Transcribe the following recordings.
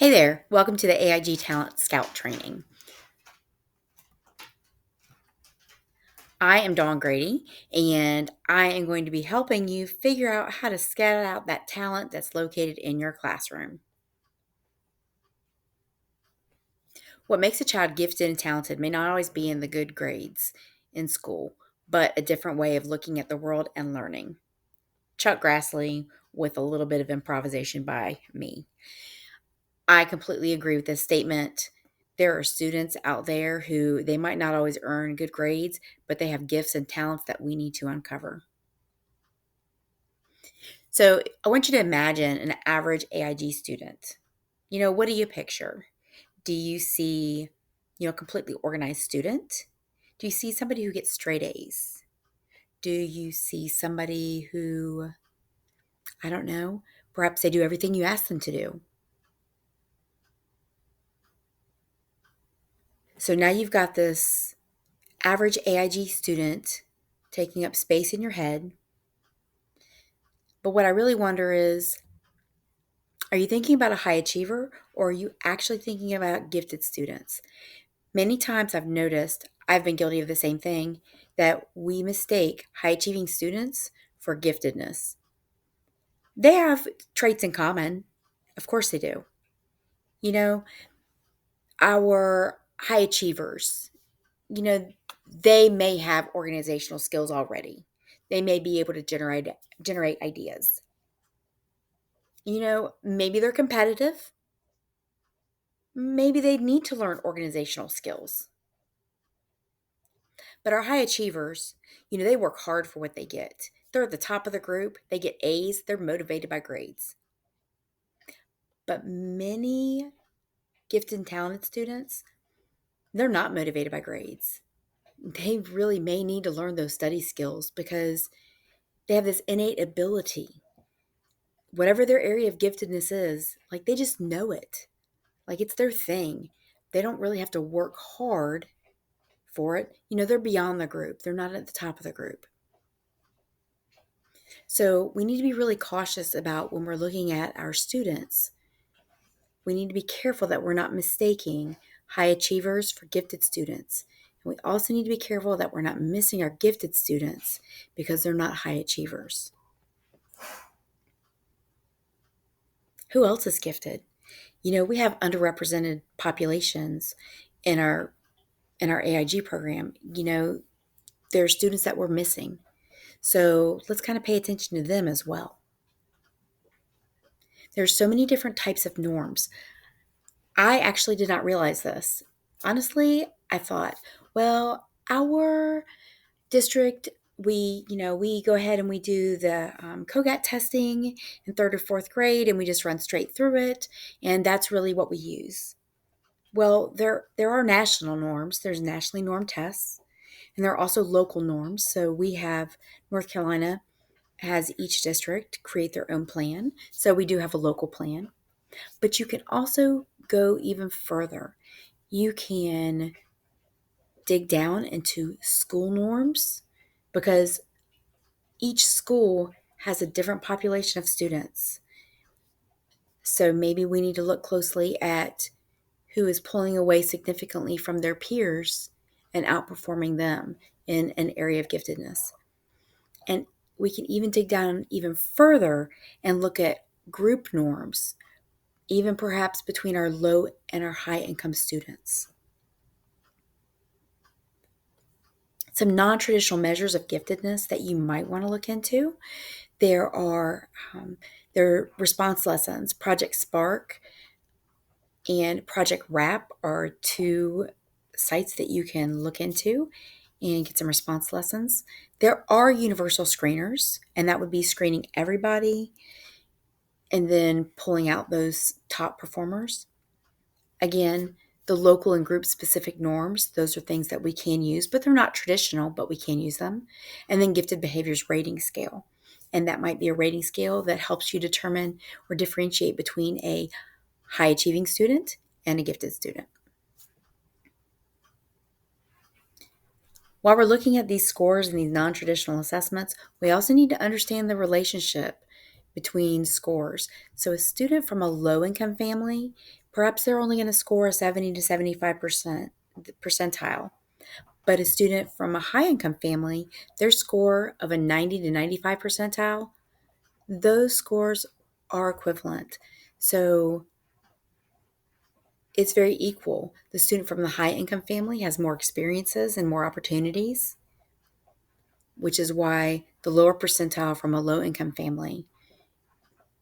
Hey there, welcome to the AIG Talent Scout Training. I am Dawn Grady, and I am going to be helping you figure out how to scout out that talent that's located in your classroom. What makes a child gifted and talented may not always be in the good grades in school, but a different way of looking at the world and learning. Chuck Grassley with a little bit of improvisation by me. I completely agree with this statement. There are students out there who they might not always earn good grades, but they have gifts and talents that we need to uncover. So I want you to imagine an average AIG student. What do you picture? Do you see, a completely organized student? Do you see somebody who gets straight A's? Do you see somebody who, I don't know, perhaps they do everything you ask them to do? So now you've got this average AIG student taking up space in your head. But what I really wonder is, are you thinking about a high achiever or are you actually thinking about gifted students? Many times I've been guilty of the same thing, that we mistake high achieving students for giftedness. They have traits in common. Of course they do. You know, our high achievers, you know, they may have organizational skills already. They may be able to generate ideas. Maybe they're competitive. Maybe they need to learn organizational skills. But our high achievers, they work hard for what they get. They're at the top of the group. They get A's. They're motivated by grades. But many gifted and talented students, they're not motivated by grades. They really may need to learn those study skills because they have this innate ability. Whatever their area of giftedness is, like they just know it. Like it's their thing. They don't really have to work hard for it. They're beyond the group. They're not at the top of the group. So we need to be really cautious about when we're looking at our students. We need to be careful that we're not mistaking high achievers for gifted students. And we also need to be careful that we're not missing our gifted students because they're not high achievers. Who else is gifted? We have underrepresented populations in our AIG program. There are students that we're missing. So let's kind of pay attention to them as well. There's so many different types of norms. I actually did not realize this. Honestly, I thought, well, our district, we go ahead and we do the COGAT testing in third or fourth grade, and we just run straight through it, and that's really what we use. Well, there are national norms. There's nationally normed tests, and there are also local norms. So we have North Carolina has each district create their own plan. So we do have a local plan. But you can also go even further. You can dig down into school norms because each school has a different population of students. So maybe we need to look closely at who is pulling away significantly from their peers and outperforming them in an area of giftedness. And we can even dig down even further and look at group norms, even perhaps between our low and our high income students. Some non-traditional measures of giftedness that you might want to look into. There are response lessons. Project Spark and Project Wrap are two sites that you can look into and get some response lessons. There are universal screeners, and that would be screening everybody and then pulling out those top performers. Again, the local and group specific norms, those are things that we can use, but they're not traditional, but we can use them. And then gifted behaviors rating scale. And that might be a rating scale that helps you determine or differentiate between a high achieving student and a gifted student. While we're looking at these scores and these non-traditional assessments, we also need to understand the relationship between scores. So a student from a low-income family Perhaps they're only going to score a 70 to 75% percentile. But a student from a high income family, their score of a 90 to 95 percentile, those scores are equivalent. So it's very equal. The student from the high income family has more experiences and more opportunities, which is why the lower percentile from a low income family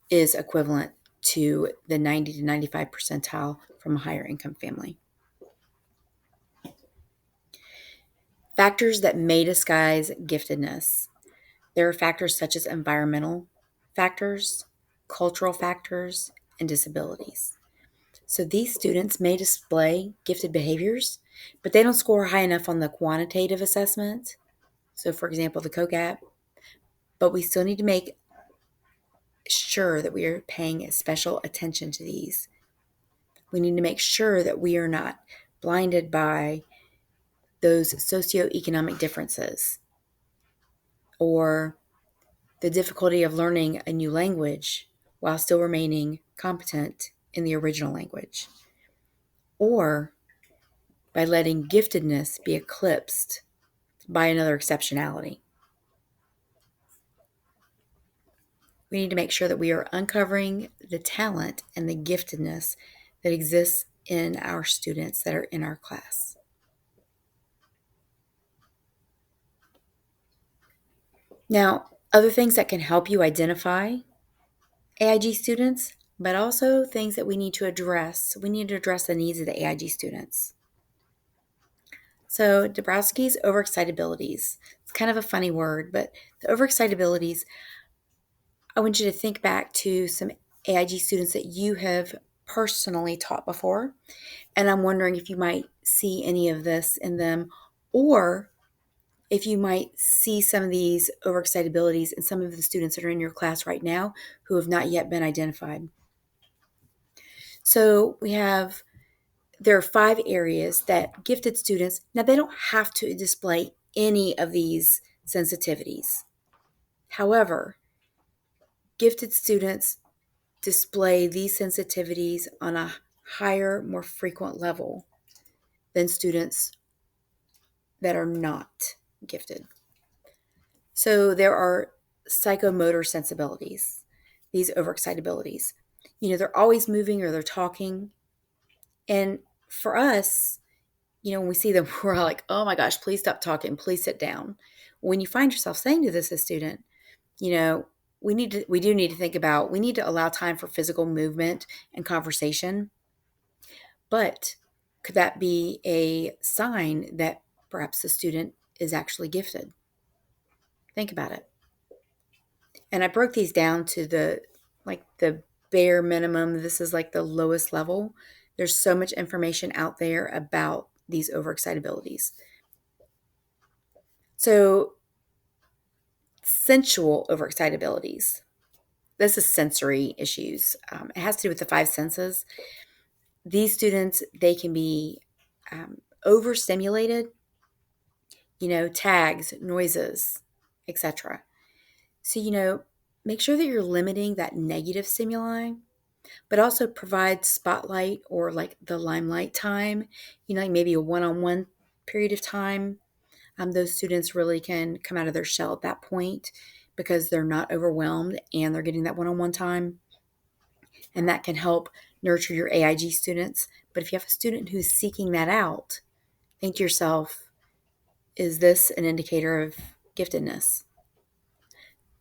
is equivalent to the 90 to 95 percentile from a higher income family. Factors that may disguise giftedness. There are factors such as environmental factors, cultural factors, and disabilities. So these students may display gifted behaviors, but they don't score high enough on the quantitative assessment. So, for example, the COGAP, but we still need to make sure that we are paying special attention to these. We need to make sure that we are not blinded by those socioeconomic differences or the difficulty of learning a new language while still remaining competent in the original language, or by letting giftedness be eclipsed by another exceptionality. We need to make sure that we are uncovering the talent and the giftedness that exists in our students that are in our class. Now, other things that can help you identify AIG students, but also things that we need to address. We need to address the needs of the AIG students. So, Dabrowski's overexcitabilities. It's kind of a funny word, but the overexcitabilities, I want you to think back to some AIG students that you have personally taught before. And I'm wondering if you might see any of this in them, or if you might see some of these overexcitabilities in some of the students that are in your class right now who have not yet been identified. So there are 5 areas that gifted students, now they don't have to display any of these sensitivities. However, gifted students display these sensitivities on a higher, more frequent level than students that are not gifted. So there are psychomotor sensibilities, these overexcitabilities. They're always moving or they're talking. And for us, when we see them, we're all like, oh my gosh, please stop talking, please sit down. When you find yourself saying to this as a student, we do need to think about, we need to allow time for physical movement and conversation. But could that be a sign that perhaps the student is actually gifted? Think about it. And I broke these down to the bare minimum. This is like the lowest level. There's so much information out there about these overexcitabilities. So sensual overexcitabilities. This is sensory issues. It has to do with the 5 senses. These students, they can be overstimulated, tags, noises, etc. So, make sure that you're limiting that negative stimuli, but also provide spotlight or like the limelight time, like maybe a one-on-one period of time. Those students really can come out of their shell at that point because they're not overwhelmed and they're getting that one-on-one time. And that can help nurture your AIG students. But if you have a student who's seeking that out, think to yourself, is this an indicator of giftedness?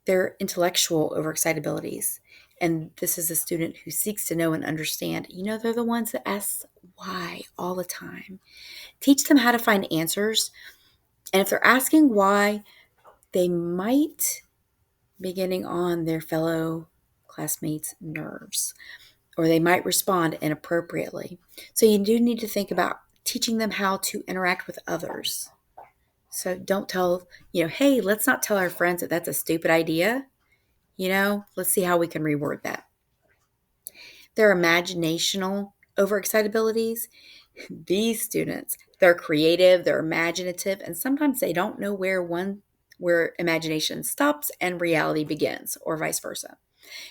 They're intellectual overexcitabilities. And this is a student who seeks to know and understand. They're the ones that ask why all the time. Teach them how to find answers. And if they're asking why, they might be getting on their fellow classmates' nerves, or they might respond inappropriately. So you do need to think about teaching them how to interact with others. So don't tell, hey, let's not tell our friends that that's a stupid idea. Let's see how we can reword that. Their imaginational overexcitabilities. These students, they're creative, they're imaginative, and sometimes they don't know where imagination stops and reality begins, or vice versa.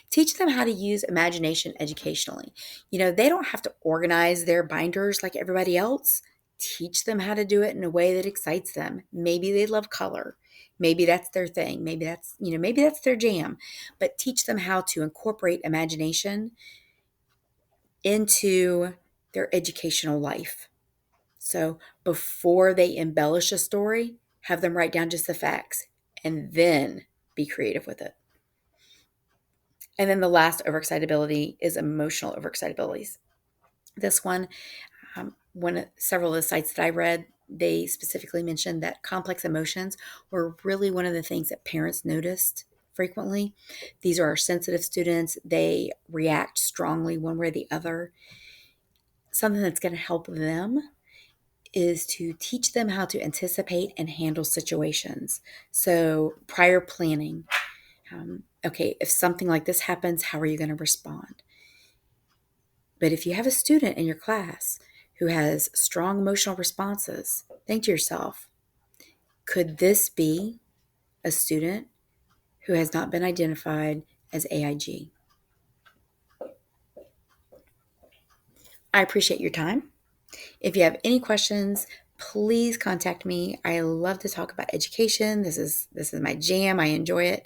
Teach them how to use imagination educationally. They don't have to organize their binders like everybody else. Teach them how to do it in a way that excites them. Maybe they love color. Maybe that's their thing. Maybe that's their jam. But teach them how to incorporate imagination into their educational life. So before they embellish a story, have them write down just the facts and then be creative with it. And then the last overexcitability is emotional overexcitabilities. This one, several of the sites that I read, they specifically mentioned that complex emotions were really one of the things that parents noticed frequently. These are our sensitive students. They react strongly one way or the other. Something that's going to help them is to teach them how to anticipate and handle situations. So prior planning. Okay, if something like this happens, how are you going to respond? But if you have a student in your class who has strong emotional responses, think to yourself, could this be a student who has not been identified as AIG? I appreciate your time. If you have any questions, please contact me. I love to talk about education. This is my jam. I enjoy it.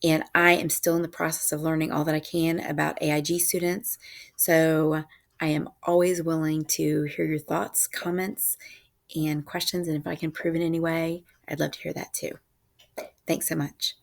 And I am still in the process of learning all that I can about AIG students. So I am always willing to hear your thoughts, comments, and questions. And if I can improve in any way, I'd love to hear that too. Thanks so much.